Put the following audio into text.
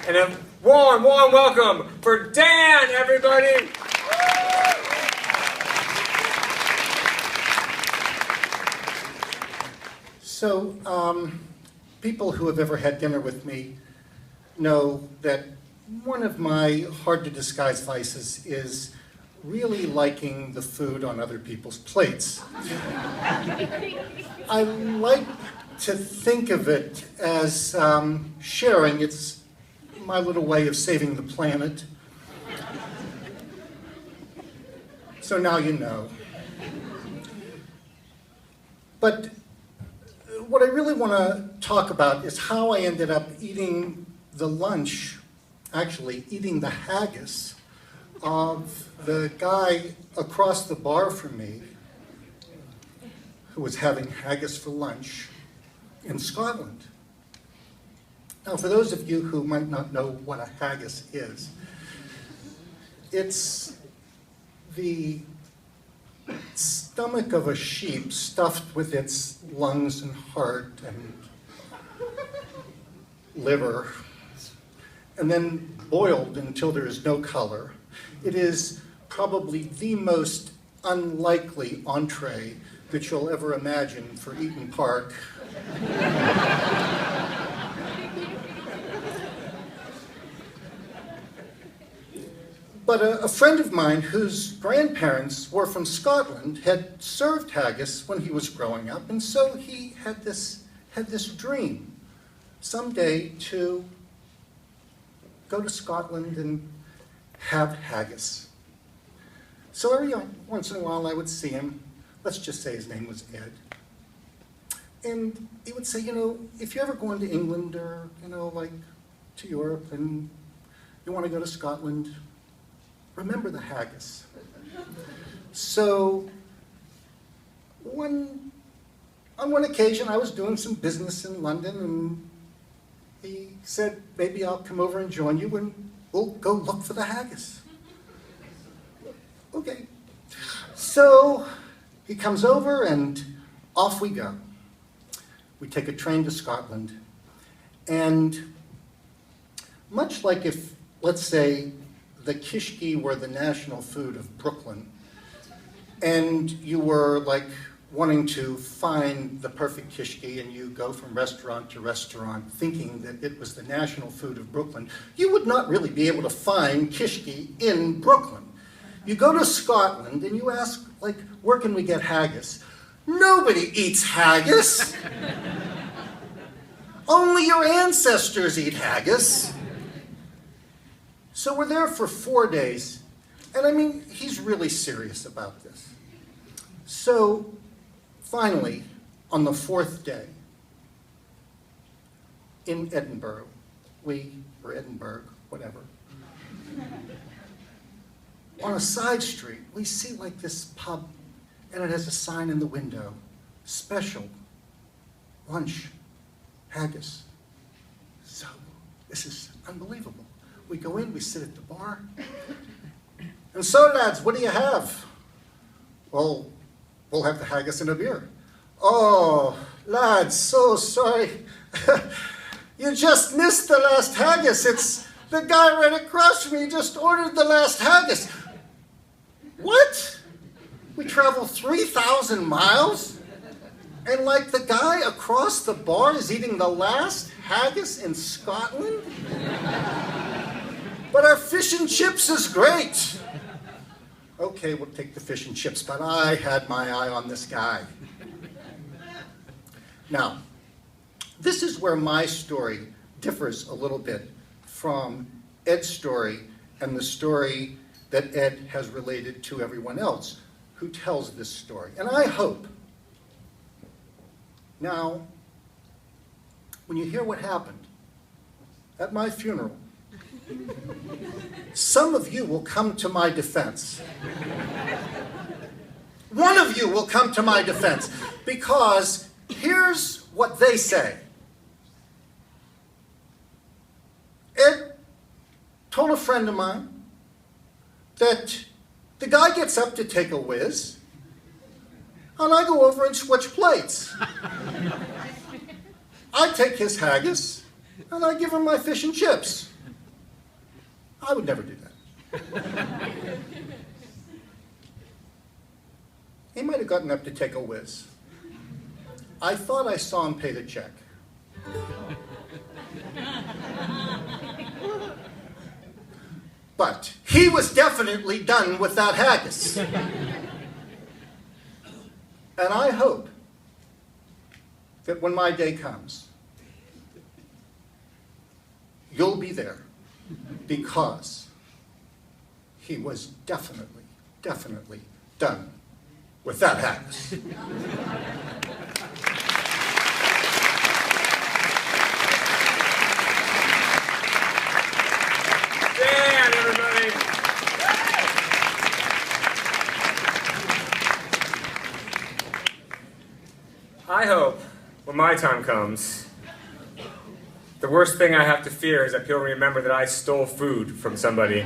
And a warm welcome for Dan, everybody. So, people who have ever had dinner with me know that one of my hard-to-disguise vices is really liking the food on other people's plates. I like to think of it as sharing. It's my little way of saving the planet. So now you know. But what I really want to talk about is how I ended up eating the lunch, actually eating the haggis of the guy across the bar from me who was having haggis for lunch in Scotland. Now, for those of you who might not know what a haggis is, it's the stomach of a sheep stuffed with its lungs and heart and liver, and then boiled until there is no color. It is probably the most unlikely entree that you'll ever imagine for Eaton Park. But a friend of mine whose grandparents were from Scotland had served haggis when he was growing up, and so he had this dream someday to go to Scotland and have haggis. So every once in a while I would see him. Let's just say his name was Ed. And he would say, if you're ever going to England or, like to Europe and you want to go to Scotland, remember the haggis. So on one occasion I was doing some business in London and he said, maybe I'll come over and join you and we'll go look for the haggis. Okay. So he comes over and off we go. We take a train to Scotland. And much like if, let's say, the kishki were the national food of Brooklyn, and you were like wanting to find the perfect kishki and you go from restaurant to restaurant thinking that it was the national food of Brooklyn, you would not really be able to find kishki in Brooklyn. You go to Scotland and you ask, like, where can we get haggis? Nobody eats haggis. Only your ancestors eat haggis. So we're there for 4 days, and I mean, he's really serious about this. So finally, on the 4th day, in Edinboro, or Edinburgh, whatever, on a side street, we see like this pub, and it has a sign in the window, special, lunch, haggis. So this is unbelievable. We go in, we sit at the bar, and so lads, what do you have? Well, we'll have the haggis and a beer. Oh, lads, so sorry. You just missed the last haggis. It's the guy right across from me just ordered the last haggis. What? We travel 3,000 miles? And like the guy across the bar is eating the last haggis in Scotland? But our fish and chips is great. Okay, we'll take the fish and chips, but I had my eye on this guy. Now, this is where my story differs a little bit from Ed's story and the story that Ed has related to everyone else who tells this story. And I hope, now, when you hear what happened at my funeral, some of you will come to my defense. One of you will come to my defense, because here's what they say. Ed told a friend of mine that the guy gets up to take a whiz, and I go over and switch plates. I take his haggis, and I give him my fish and chips. I would never do that. He might have gotten up to take a whiz. I thought I saw him pay the check. But he was definitely done with that haggis. And I hope that when my day comes, you'll be there, because he was definitely done with that haggis. Dan, everybody. I hope when my time comes, the worst thing I have to fear is that people remember that I stole food from somebody.